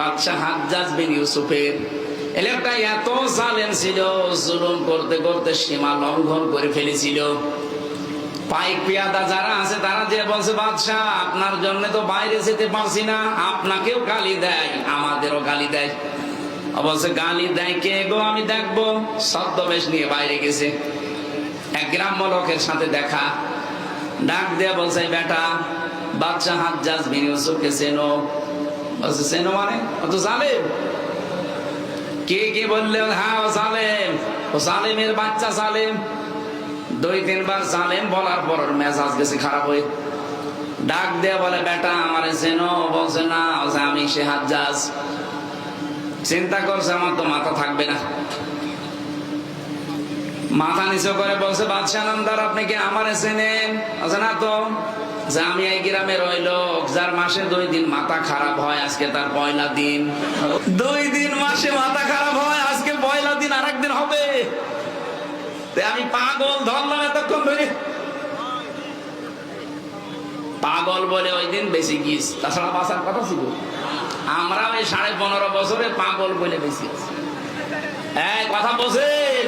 বাদশাহ হাজ্জাজ বিন ইউসুফের এলাকা এত জালেম ছিল, জুলুম করতে করতে সীমা লঙ্ঘন করে ফেলেছিল। পাইক পেয়াদা যারা আছে তারা যে বলছে, বাদশাহ আপনার জন্য তো বাইরে যেতে পারছি না, আপনাকেও গালি দেয়, আমাদেরও গালি দেয়। বলছে গালি দেয় কে গো, আমি দেখবো। ছদ্মবেশ নিয়ে বাইরে গেছে, এক গ্রাম্য লোকের সাথে দেখা, ডাক দেয়া বলছে, বেটা বাদশাহ হাজ্জাজ বিন ইউসুফকে চেনো? বলছে চেনো মানে? অত জালেম। কে কে বললে? হ্যাঁ ও জালেম, ও জালেমের বাচ্চা জালেম। 2-3 বার জালেম বলার পর মেজাজ গেছে খারাপ হয়ে, ডাক দেয়া বলে, বেটা আমারে চেনো? বলছে না। আমি সে হাজ্জাজ। চিন্তা করছে আমার তো মাথা থাকবে না, মাথা নিচু করে বলছে, বাদশাহ নামদার আপনি কি আমারে চেনেন? বলছে না তো। যে আমি এই গ্রামের ওই লোক যার মাসে 2 দিন মাথা খারাপ হয়, আজকে তার পয়লা দিন। 2 দিন মাসে মাথা খারাপ হয়, আজকে পয়লা দিন, আর একদিন হবে। আমি পাগল ধরলাম এতক্ষণ ধরে। পাগল বলে ওই দিন বেশি গিস, তাছাড়া বাঁচার কথা ছিল। আমরা ওই 15.5 বছরে পাগল বলে বেশি। কথা বলছেন।